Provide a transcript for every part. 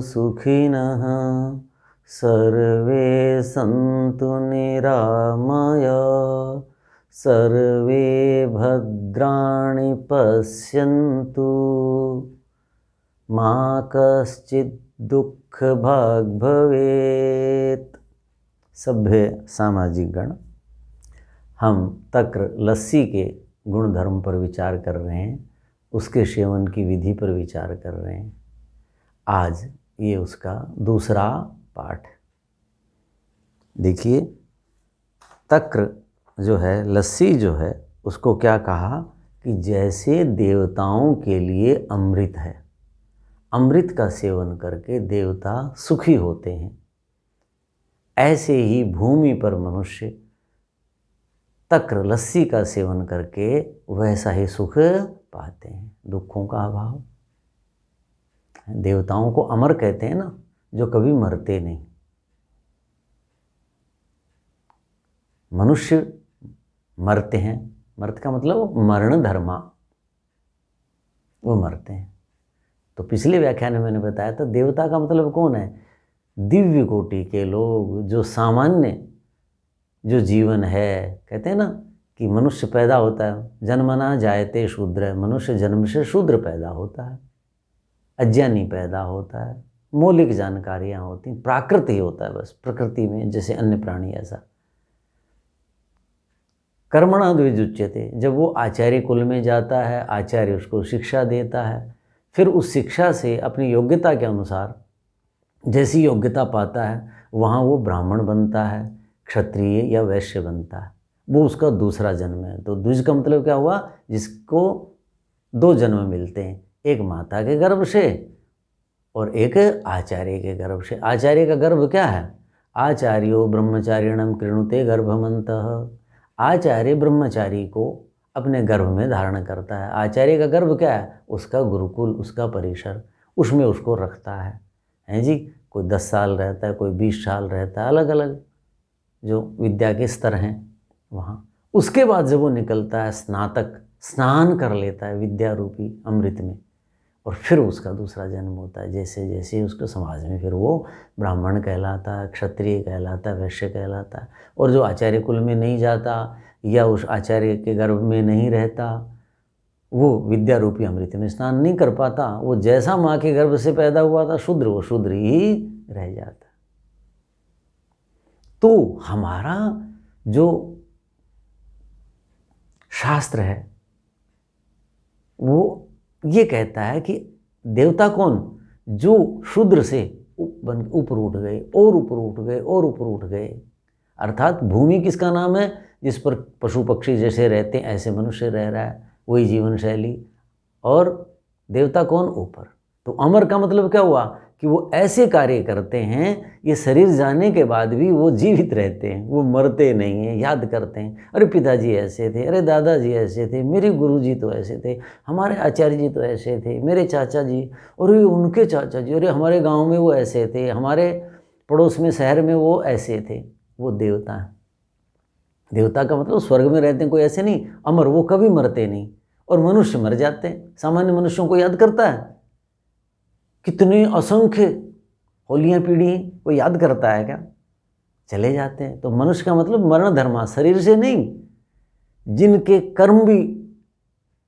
सुखिनः सर्वे सन्तु निरामयाः सर्वे भद्राणि पश्यन्तु मा कश्चित् दुःखभाग् भवेत्। सभ्य सामाजिक गण, हम तक्र लस्सी के गुण धर्म पर विचार कर रहे हैं, उसके सेवन की विधि पर विचार कर रहे हैं। आज ये उसका दूसरा पाठ। देखिए, तक्र जो है, लस्सी जो है, उसको क्या कहा कि जैसे देवताओं के लिए अमृत है, अमृत का सेवन करके देवता सुखी होते हैं, ऐसे ही भूमि पर मनुष्य तक्र लस्सी का सेवन करके वैसा ही सुख पाते हैं, दुखों का अभाव। देवताओं को अमर कहते हैं ना, जो कभी मरते नहीं। मनुष्य मरते हैं, मरते का मतलब मरण धर्मा, वो मरते हैं। तो पिछले व्याख्यान में मैंने बताया था, देवता का मतलब कौन है? दिव्य कोटि के लोग, जो सामान्य जो जीवन है। कहते हैं ना कि मनुष्य पैदा होता है, जन्मना जायते शूद्र, मनुष्य जन्म से शूद्र पैदा होता है, अज्ञानी पैदा होता है, मौलिक जानकारियाँ होती हैं, प्राकृत ही होता है बस, प्रकृति में जैसे अन्य प्राणी ऐसा। कर्मणा द्विजुच्यते, जब वो आचार्य कुल में जाता है, आचार्य उसको शिक्षा देता है, फिर उस शिक्षा से अपनी योग्यता के अनुसार जैसी योग्यता पाता है, वहाँ वो ब्राह्मण बनता है, क्षत्रिय या वैश्य बनता है। वो उसका दूसरा जन्म है। तो द्विज का मतलब क्या हुआ? जिसको दो जन्म मिलते हैं, एक माता के गर्भ से और एक आचार्य के गर्भ से। आचार्य का गर्भ क्या है? आचार्यो ब्रह्मचारिणम कृणुते गर्भमन्तः। आचार्य ब्रह्मचारी को अपने गर्भ में धारण करता है। आचार्य का गर्भ क्या है? उसका गुरुकुल, उसका परिसर, उसमें उसको रखता है जी। कोई 10 साल रहता है, कोई 20 साल रहता है, अलग अलग जो विद्या के स्तर हैं वहाँ। उसके बाद जब वो निकलता है, स्नातक स्नान कर लेता है विद्या रूपी अमृत में, और फिर उसका दूसरा जन्म होता है। जैसे जैसे उसको समाज में फिर वो ब्राह्मण कहलाता है, क्षत्रिय कहलाता है, वैश्य कहलाता है। और जो आचार्य कुल में नहीं जाता या उस आचार्य के गर्भ में नहीं रहता, वो विद्या रूपी अमृत में स्नान नहीं कर पाता। वो जैसा माँ के गर्भ से पैदा हुआ था शूद्र, वो शूद्र ही रह जाता। तो हमारा जो शास्त्र है वो ये कहता है कि देवता कौन? जो शूद्र से ऊपर उठ गए और ऊपर उठ गए और ऊपर उठ गए। अर्थात भूमि किसका नाम है? जिस पर पशु पक्षी जैसे रहते हैं ऐसे मनुष्य रह रहा है, वही जीवन शैली। और देवता कौन? ऊपर। तो अमर का मतलब क्या हुआ? कि वो ऐसे कार्य करते हैं, ये शरीर जाने के बाद भी वो जीवित रहते हैं, वो मरते नहीं हैं। याद करते हैं, अरे पिताजी ऐसे थे, अरे दादाजी ऐसे थे, मेरे गुरुजी तो ऐसे थे, हमारे आचार्य जी तो ऐसे थे, मेरे चाचा जी, और उनके चाचा जी, अरे हमारे गांव में वो ऐसे थे, हमारे पड़ोस में शहर में वो ऐसे थे। वो देवता है। देवता का मतलब स्वर्ग में रहते हैं, कोई ऐसे नहीं। अमर, वो कभी मरते नहीं। और मनुष्य मर जाते हैं। सामान्य मनुष्यों को याद करता है? कितने असंख्य होलियाँ पीढ़ी कोई याद करता है क्या? चले जाते हैं। तो मनुष्य का मतलब मरण धर्मा, शरीर से नहीं, जिनके कर्म भी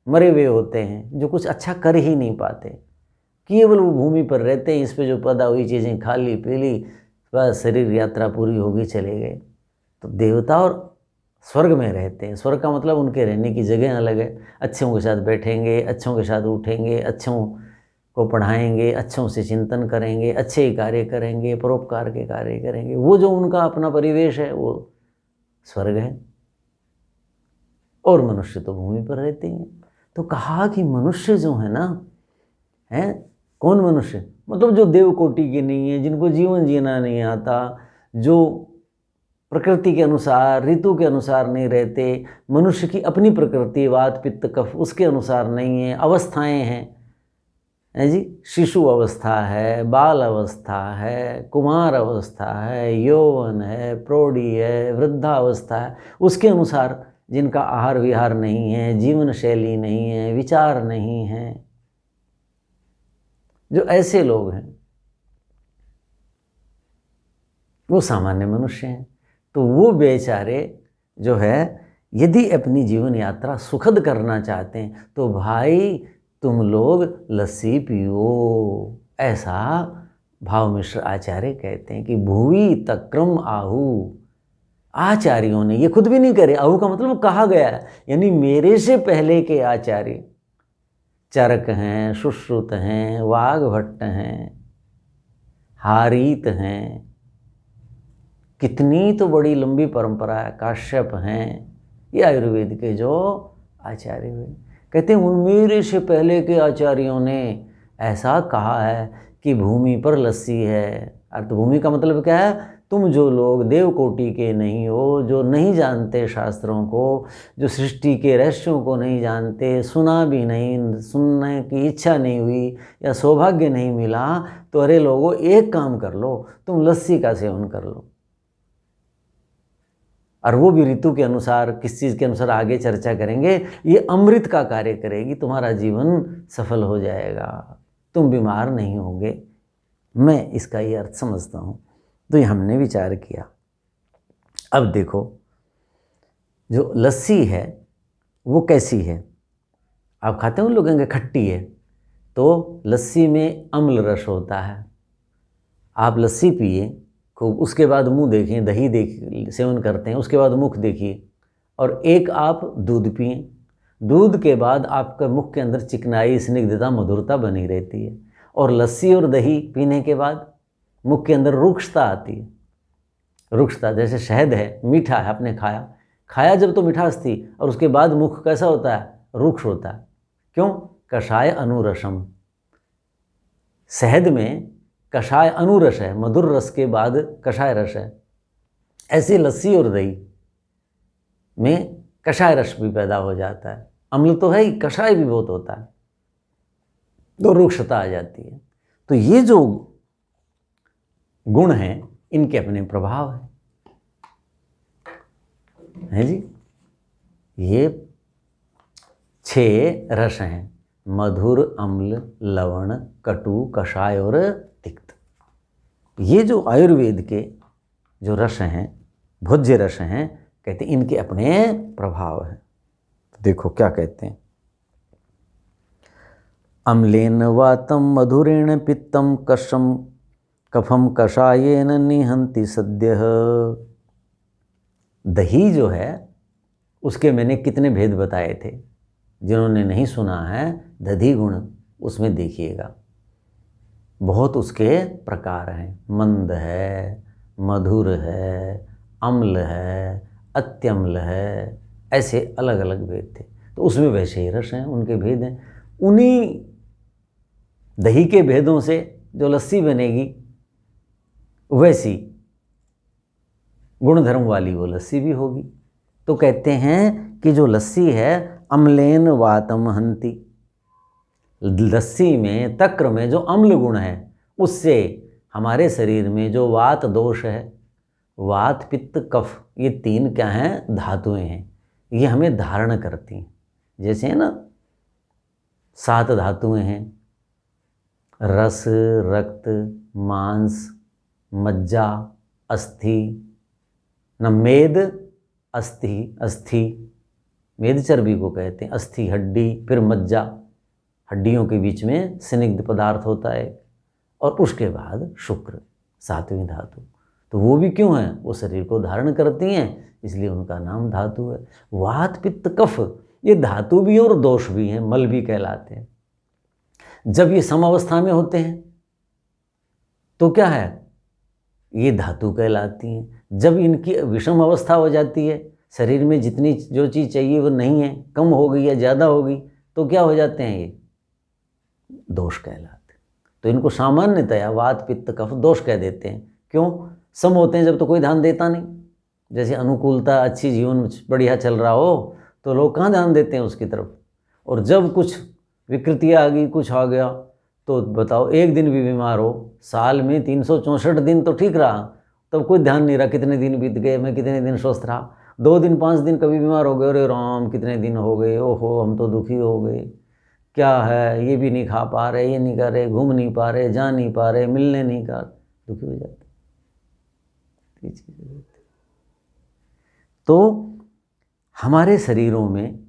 मरे हुए होते हैं, जो कुछ अच्छा कर ही नहीं पाते, केवल वो भूमि पर रहते हैं, इस पे जो पैदा हुई चीज़ें खा ली पी ली, बस शरीर यात्रा पूरी होगी, चले गए। तो देवता और स्वर्ग में रहते हैं। स्वर्ग का मतलब उनके रहने की जगह अलग है। अच्छों के साथ बैठेंगे, अच्छों के साथ उठेंगे, अच्छों को पढ़ाएंगे, अच्छों से चिंतन करेंगे, अच्छे ही कार्य करेंगे, परोपकार के कार्य करेंगे। वो जो उनका अपना परिवेश है वो स्वर्ग है। और मनुष्य तो भूमि पर रहते हैं। तो कहा कि मनुष्य जो है ना, है कौन मनुष्य? मतलब जो देव कोटि के नहीं है, जिनको जीवन जीना नहीं आता, जो प्रकृति के अनुसार, ऋतु के अनुसार नहीं रहते। मनुष्य की अपनी प्रकृति, वात पित्त कफ, उसके अनुसार नहीं है। अवस्थाएं हैं जी, शिशु अवस्था है, बाल अवस्था है, कुमार अवस्था है, यौवन है, प्रौढ़ी है, वृद्धावस्था है। उसके अनुसार जिनका आहार विहार नहीं है, जीवन शैली नहीं है, विचार नहीं है, जो ऐसे लोग हैं, वो सामान्य मनुष्य हैं। तो वो बेचारे जो है यदि अपनी जीवन यात्रा सुखद करना चाहते हैं तो भाई तुम लोग लस्सी पियो, ऐसा भाव मिश्र आचार्य कहते हैं कि भुवि तक्रम आहु। आचार्यों ने, ये खुद भी नहीं करे, आहु का मतलब कहा गया है, यानी मेरे से पहले के आचार्य चरक हैं, सुश्रुत हैं, वाग्भट्ट हैं, हारीत हैं, कितनी तो बड़ी लंबी परंपरा है, काश्यप हैं, ये आयुर्वेद के जो आचार्य हुए। कहते हैं मेरे से पहले के आचार्यों ने ऐसा कहा है कि भूमि पर लस्सी है। अर्थ भूमि का मतलब क्या है? तुम जो लोग देवकोटि के नहीं हो, जो नहीं जानते शास्त्रों को, जो सृष्टि के रहस्यों को नहीं जानते, सुना भी नहीं, सुनने की इच्छा नहीं हुई या सौभाग्य नहीं मिला, तो अरे लोगों एक काम कर लो, तुम लस्सी का सेवन कर लो। और वो भी ऋतु के अनुसार, किस चीज़ के अनुसार आगे चर्चा करेंगे। ये अमृत का कार्य करेगी, तुम्हारा जीवन सफल हो जाएगा, तुम बीमार नहीं होंगे। मैं इसका ये अर्थ समझता हूँ। तो ये हमने विचार किया। अब देखो जो लस्सी है वो कैसी है? आप खाते हो, लोग कहेंगे खट्टी है, तो लस्सी में अम्ल रस होता है। आप लस्सी पिए खूब, उसके बाद मुंह देखें, दही देख सेवन करते हैं, उसके बाद मुख देखिए, और एक आप दूध पिए। दूध के बाद आपके मुख के अंदर चिकनाई, स्निग्धता, मधुरता बनी रहती है। और लस्सी और दही पीने के बाद मुख के अंदर रुक्षता आती है। रुक्षता जैसे शहद है, मीठा है, आपने खाया जब तो मिठास थी, और उसके बाद मुख कैसा होता है? रुक्ष होता है। क्यों? कषाय अनुरसम। शहद में कषाय अनुरस है, मधुर रस के बाद कषाय रस है। ऐसे लस्सी और दही में कषाय रस भी पैदा हो जाता है। अम्ल तो है ही, कषाय भी बहुत होता है, तो रुक्षता आ जाती है। तो ये जो गुण हैं इनके अपने प्रभाव है जी। ये 6 रस हैं, मधुर, अम्ल, लवण, कटु, कषाय और तिक्त। ये जो आयुर्वेद के जो रस हैं, भोज्य रस हैं, कहते हैं इनके अपने प्रभाव हैं। तो देखो क्या कहते हैं। अम्लेन वातम मधुरेण पित्तम कषम कफम कषायेन निहंति सद्यः। दही जो है उसके मैंने कितने भेद बताए थे, जिन्होंने नहीं सुना है दधि गुण उसमें देखिएगा। बहुत उसके प्रकार हैं, मंद है, मधुर है, अम्ल है, अत्यम्ल है, ऐसे अलग अलग भेद थे। तो उसमें वैसे ही रस हैं, उनके भेद हैं। उन्हीं दही के भेदों से जो लस्सी बनेगी वैसी गुणधर्म वाली वो लस्सी भी होगी। तो कहते हैं कि जो लस्सी है अम्लेन वातम हंति, लस्सी में, तक्र में जो अम्ल गुण है उससे हमारे शरीर में जो वात दोष है, वात पित्त कफ, ये 3 क्या हैं? धातुएं हैं। ये हमें धारण करती हैं। जैसे है ना 7 धातुएं हैं, रस, रक्त, मांस, मज्जा, अस्थि, न मेद, अस्थि मेद चर्बी को कहते हैं, अस्थि हड्डी, फिर मज्जा, हड्डियों के बीच में स्निग्ध पदार्थ होता है, और उसके बाद शुक्र, 7वीं धातु। तो वो भी क्यों है? वो शरीर को धारण करती हैं, इसलिए उनका नाम धातु है। वात पित्त कफ ये धातु भी और दोष भी हैं, मल भी कहलाते हैं। जब ये समावस्था में होते हैं तो क्या है? ये धातु कहलाती हैं। जब इनकी विषम अवस्था हो जाती है, शरीर में जितनी जो चीज़ चाहिए वो नहीं है, कम हो गई या ज़्यादा हो गई, तो क्या हो जाते हैं? ये दोष कहलाते हैं। तो इनको सामान्यतया वात पित्त कफ दोष कह देते हैं। क्यों? सम होते हैं जब तो कोई ध्यान देता नहीं। जैसे अनुकूलता, अच्छी जीवन बढ़िया चल रहा हो तो लोग कहाँ ध्यान देते हैं उसकी तरफ, और जब कुछ विकृतियाँ आ गई, कुछ आ गया, तो बताओ एक दिन भी बीमार हो, साल में 364 दिन तो ठीक रहा, तब कोई ध्यान नहीं रहा कितने दिन बीत गए, मैं कितने दिन स्वस्थ रहा। 2 दिन 5 दिन कभी बीमार हो गए, अरे राम कितने दिन हो गए, ओहो हम तो दुखी हो गए, क्या है, ये भी नहीं खा पा रहे, ये नहीं कर रहे, घूम नहीं पा रहे, जा नहीं पा रहे, मिलने नहीं कर, दुखी हो जाते। की चीज़ें रहती। तो हमारे शरीरों में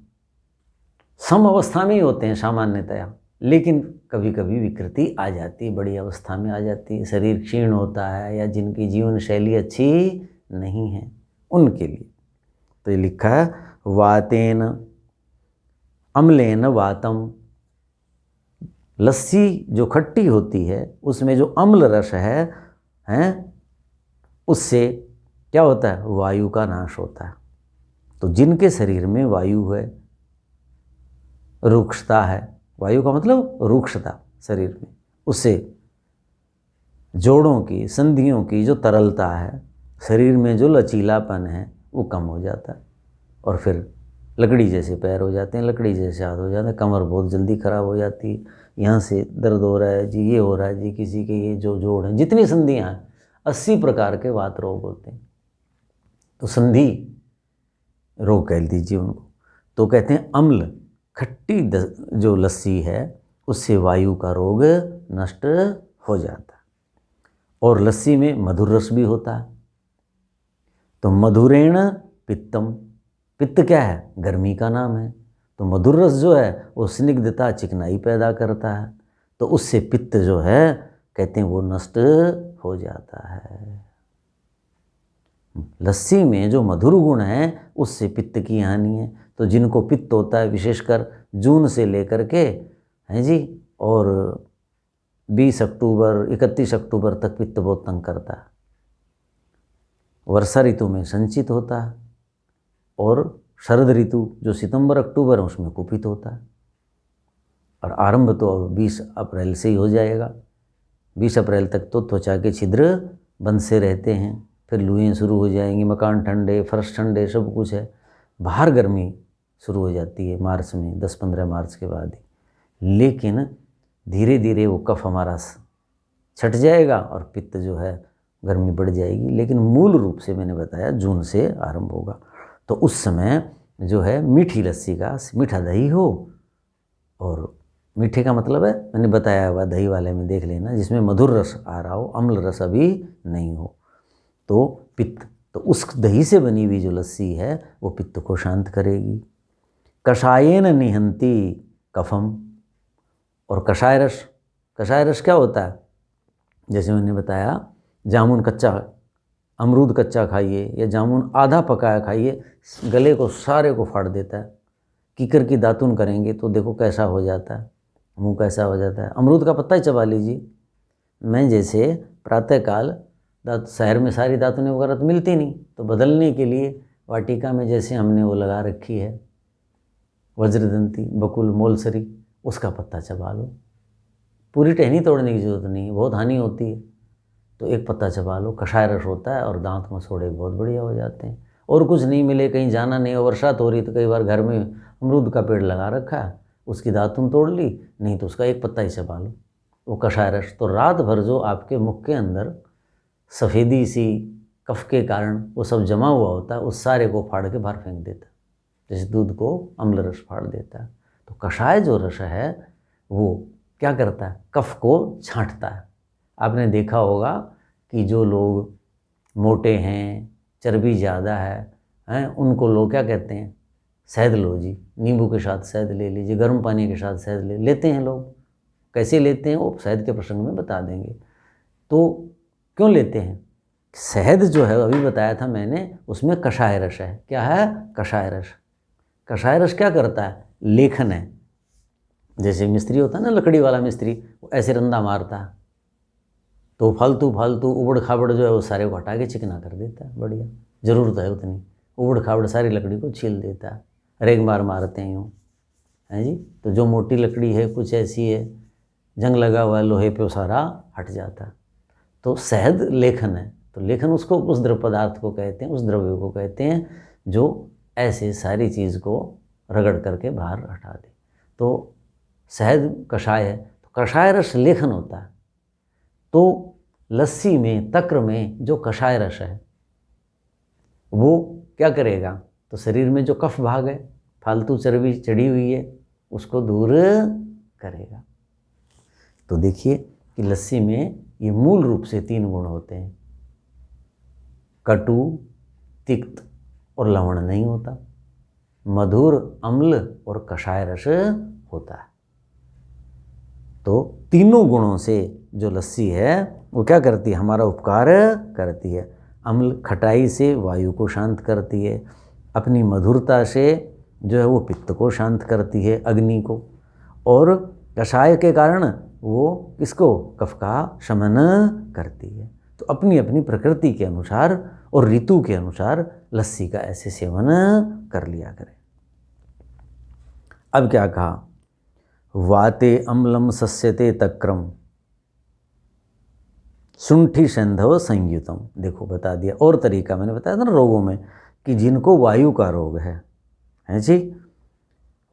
सम अवस्था में ही होते हैं सामान्यतया, लेकिन कभी कभी विकृति आ जाती है, बड़ी अवस्था में आ जाती है, शरीर क्षीण होता है या जिनकी जीवन शैली अच्छी नहीं है उनके लिए। तो ये लिखा है वातेन अम्लेन वातम, लस्सी जो खट्टी होती है उसमें जो अम्ल रस है उससे क्या होता है, वायु का नाश होता है। तो जिनके शरीर में वायु है, रुक्षता है, वायु का मतलब रुक्षता शरीर में, उससे जोड़ों की संधियों की जो तरलता है, शरीर में जो लचीलापन है वो कम हो जाता है, और फिर लकड़ी जैसे पैर हो जाते हैं, लकड़ी जैसे हाथ हो जाते हैं, कमर बहुत जल्दी खराब हो जाती है, यहाँ से दर्द हो रहा है जी, ये हो रहा है जी, किसी के ये जो जोड़ हैं, जितनी संधियाँ हैं 80 प्रकार के वात रोग होते हैं। तो संधि रोग कह दीजिए उनको। तो कहते हैं अम्ल खट्टी जो लस्सी है उससे वायु का रोग नष्ट हो जाता है। और लस्सी में मधुर रस भी होता है। तो मधुरेण पित्तम, पित्त क्या है, गर्मी का नाम है। तो मधुर रस जो है वो स्निग्धता चिकनाई पैदा करता है, तो उससे पित्त जो है कहते हैं वो नष्ट हो जाता है। लस्सी में जो मधुर गुण है उससे पित्त की हानि है। तो जिनको पित्त होता है विशेषकर जून से लेकर के हैं जी और 20 अक्टूबर 31 अक्टूबर तक पित्त बहुत तंग करता है। वर्षा ऋतु में संचित होता है और शरद ऋतु जो सितंबर अक्टूबर है उसमें कुपित होता है। और आरंभ तो अब 20 अप्रैल से ही हो जाएगा। 20 अप्रैल तक तो त्वचा के छिद्र बंद से रहते हैं, फिर लुएँ शुरू हो जाएंगी, मकान ठंडे, फर्श ठंडे, सब कुछ है। बाहर गर्मी शुरू हो जाती है मार्च में, 10-15 मार्च के बाद ही। लेकिन धीरे धीरे वो कफ हमारा छट जाएगा और पित्त जो है गर्मी बढ़ जाएगी। लेकिन मूल रूप से मैंने बताया जून से आरंभ होगा। तो उस समय जो है मीठी लस्सी का, मीठा दही हो, और मीठे का मतलब है मैंने बताया हुआ दही वाले में देख लेना जिसमें मधुर रस आ रहा हो, अम्ल रस अभी नहीं हो, तो पित्त, तो उस दही से बनी हुई जो लस्सी है वो पित्त को शांत करेगी। कषायेन निहंती कफम, और कषाय रस क्या होता है, जैसे मैंने बताया जामुन कच्चा, अमरूद कच्चा खाइए या जामुन आधा पकाया खाइए, गले को सारे को फाड़ देता है। कीकर की दातुन करेंगे तो देखो कैसा हो जाता है, मुंह कैसा हो जाता है। अमरूद का पत्ता ही चबा लीजिए। मैं जैसे प्रातःकाल शहर में सारी दातुनें वगैरह तो मिलती नहीं, तो बदलने के लिए वाटिका में जैसे हमने वो लगा रखी है वज्रदंती, बकुल, मोलसरी, उसका पत्ता चबा लो। पूरी टहनी तोड़ने की जरूरत नहीं है, बहुत हानि होती है। तो एक पत्ता चबा लो, कषाय रस होता है और दांत मसोड़े बहुत बढ़िया हो जाते हैं। और कुछ नहीं मिले, कहीं जाना नहीं हो, बरसात हो रही, तो कई बार घर में अमरूद का पेड़ लगा रखा है, उसकी दातुन तोड़ ली, नहीं तो उसका एक पत्ता ही चबा लो, वो कषाय रस। तो रात भर जो आपके मुख के अंदर सफ़ेदी सी कफ के कारण वो सब जमा हुआ होता है, उस सारे को फाड़ के बाहर फेंक देता है, जैसे दूध को अम्ल रस फाड़ देता है। तो कषाय जो रस है वो क्या करता है, कफ को छांटता है। आपने देखा होगा कि जो लोग मोटे हैं, चर्बी ज़्यादा है उनको लोग क्या कहते हैं, शहद लो जी, नींबू के साथ शहद ले लीजिए, गर्म पानी के साथ शहद लेते हैं लोग। कैसे लेते हैं वो शहद के प्रसंग में बता देंगे। तो क्यों लेते हैं, शहद जो है अभी बताया था मैंने, उसमें कषाय रस है। क्या है, कषाय रस। कषाय रस क्या करता है, लेखन है। जैसे मिस्त्री होता है ना, लकड़ी वाला मिस्त्री, वो ऐसे रंदा मारता है तो फालतू उबड़ खाबड़ जो है वो सारे को हटा के चिकना कर देता है, बढ़िया, ज़रूरत है उतनी, उबड़ खाबड़ सारी लकड़ी को छील देता है। रेग मारते हैं यूँ, हैं जी। तो जो मोटी लकड़ी है, कुछ ऐसी है, जंग लगा हुआ है लोहे पे, वो सारा हट जाता है। तो शहद लेखन है। तो लेखन उसको, उस द्रव पदार्थ को कहते हैं, उस द्रव्य को कहते हैं जो ऐसे सारी चीज़ को रगड़ करके बाहर हटा दे। तो शहद कषाय है, तो कषाय रस लेखन होता है। तो लस्सी में, तक्र में जो कषाय रस है वो क्या करेगा, तो शरीर में जो कफ भाग है, फालतू चर्बी चढ़ी हुई है, उसको दूर करेगा। तो देखिए कि लस्सी में ये मूल रूप से 3 गुण होते हैं, कटु, तिक्त और लवण नहीं होता, मधुर, अम्ल और कषाय रस होता है। तो तीनों गुणों से जो लस्सी है वो क्या करती है, हमारा उपकार करती है। अम्ल खटाई से वायु को शांत करती है, अपनी मधुरता से जो है वो पित्त को शांत करती है, अग्नि को, और कषाय के कारण वो किसको, कफ का शमन करती है। तो अपनी अपनी प्रकृति के अनुसार और ऋतु के अनुसार लस्सी का ऐसे सेवन कर लिया करें। अब क्या कहा, वाते अम्लम सस्यते तक्रम शुंठी संधव संयुतम। देखो बता दिया, और तरीका मैंने बताया था ना रोगों में, कि जिनको वायु का रोग है जी,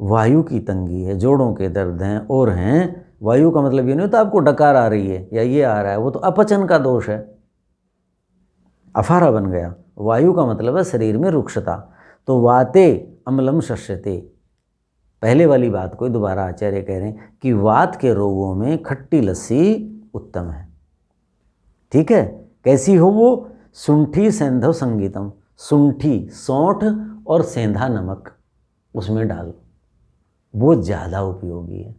वायु की तंगी है, जोड़ों के दर्द हैं और हैं, वायु का मतलब ये नहीं होता आपको डकार आ रही है या ये आ रहा है, वो तो अपचन का दोष है, अफारा बन गया। वायु का मतलब है शरीर में रुक्षता। तो वाते अम्लम शस्यते, पहले वाली बात को दोबारा आचार्य कह रहे हैं कि वात के रोगों में खट्टी लस्सी उत्तम है। ठीक है, कैसी हो वो, शुंठी सेंधव संगीतम, शुंठी सौंठ और सेंधा नमक उसमें डालो, वो ज़्यादा उपयोगी है।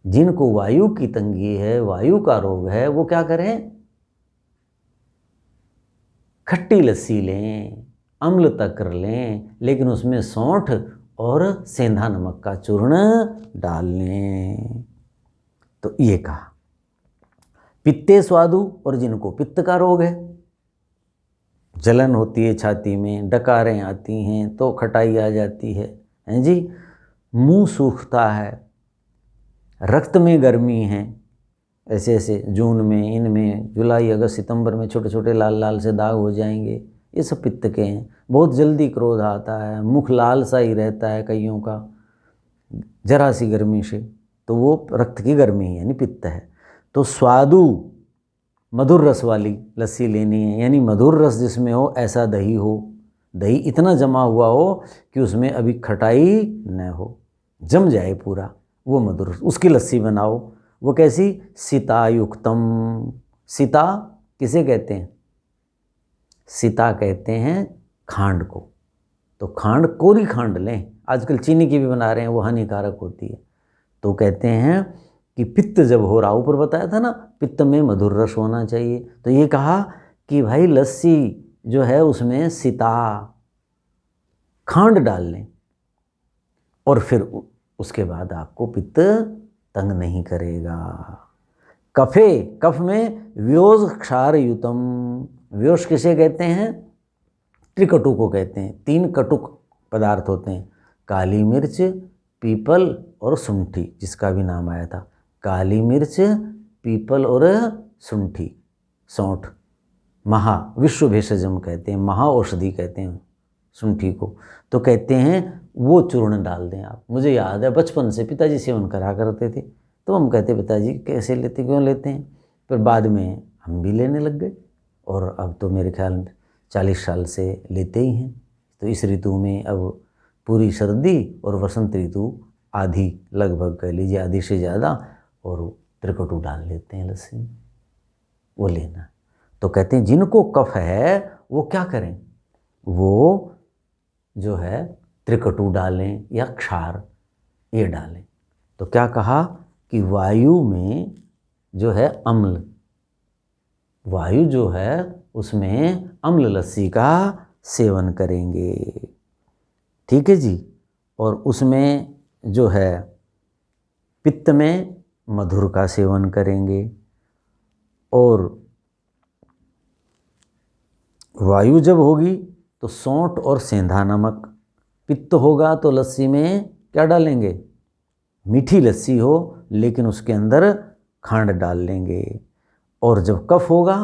जिनको वायु की तंगी है, वायु का रोग है, वो क्या करें, खट्टी लस्सी लें, अम्ल तक्र लें, लेकिन उसमें सौंठ और सेंधा नमक का चूर्ण डाल लें। तो ये कहा। पित्ते स्वादु, और जिनको पित्त का रोग है, जलन होती है छाती में, डकारें आती हैं तो खटाई आ जाती है, हैं जी, मुंह सूखता है, रक्त में गर्मी है, ऐसे ऐसे जून में, इनमें जुलाई अगस्त सितंबर में छोटे छोटे लाल लाल से दाग हो जाएंगे, ये सब पित्त के हैं। बहुत जल्दी क्रोध आता है, मुख लाल सा ही रहता है कईयों का जरा सी गर्मी से, तो वो रक्त की गर्मी है, यानी पित्त है। तो स्वादु, मधुर रस वाली लस्सी लेनी है, यानी मधुर रस जिसमें हो, ऐसा दही हो, दही इतना जमा हुआ हो कि उसमें अभी खटाई न हो, जम जाए पूरा, वो मधुर, उसकी लस्सी बनाओ। वो कैसी, सीतायुक्तम। सीता किसे कहते हैं, सीता कहते हैं खांड को। तो खांड, कोरी खांड लें, आजकल चीनी की भी बना रहे हैं, वो हानिकारक होती है। तो कहते हैं कि पित्त जब हो रहा, ऊपर बताया था ना, पित्त में मधुर रस होना चाहिए, तो ये कहा कि भाई लस्सी जो है उसमें सीता खांड डाल लें, और फिर उसके बाद आपको पित्त तंग नहीं करेगा। कफे, कफ में व्योज क्षार युतम। व्योज किसे कहते हैं, त्रिकटु को कहते हैं। 3 कटुक पदार्थ होते हैं, काली मिर्च, पीपल और शुंठी, जिसका भी नाम आया था, काली मिर्च, पीपल और शुंठी, सौंठ। महा विश्व भेषजम कहते हैं, महा औषधि कहते हैं शुंठी को। तो कहते हैं वो चूर्ण डाल दें आप। मुझे याद है बचपन से पिताजी सेवन करा करते थे, तो हम कहते पिताजी कैसे लेते, क्यों लेते हैं, फिर बाद में हम भी लेने लग गए, और अब तो मेरे ख्याल 40 साल से लेते ही हैं। तो इस ऋतु में अब पूरी सर्दी और वसंत ऋतु आधी, लगभग कह लीजिए आधी से ज़्यादा, और त्रिकटु डाल लेते हैं लस्सी में, वो लेना। तो कहते हैं जिनको कफ है वो क्या करें, वो जो है त्रिकटु डालें या क्षार ये डालें। तो क्या कहा कि वायु में जो है अम्ल, वायु जो है उसमें अम्ल लस्सी का सेवन करेंगे। ठीक है जी। और उसमें जो है पित्त में मधुर का सेवन करेंगे, और वायु जब होगी तो सौंठ और सेंधा नमक। पित्त होगा तो लस्सी में क्या डालेंगे, मीठी लस्सी हो लेकिन उसके अंदर खांड डाल लेंगे, और जब कफ होगा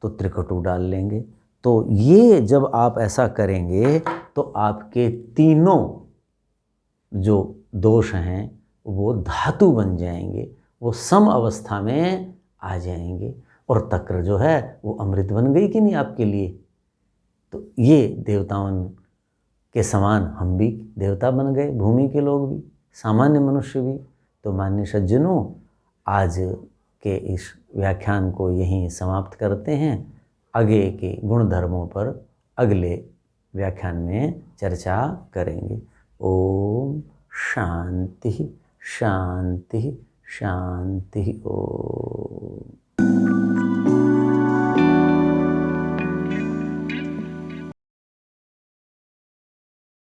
तो त्रिकटु डाल लेंगे। तो ये जब आप ऐसा करेंगे तो आपके तीनों जो दोष हैं वो धातु बन जाएंगे, वो सम अवस्था में आ जाएंगे, और तक्र जो है वो अमृत बन गई कि नहीं आपके लिए। तो ये देवताओं के समान हम भी देवता बन गए, भूमि के लोग भी, सामान्य मनुष्य भी। तो मान्य सज्जनों, आज के इस व्याख्यान को यहीं समाप्त करते हैं। आगे के गुण धर्मों पर अगले व्याख्यान में चर्चा करेंगे। ओम शांति शांति शांति। ओम।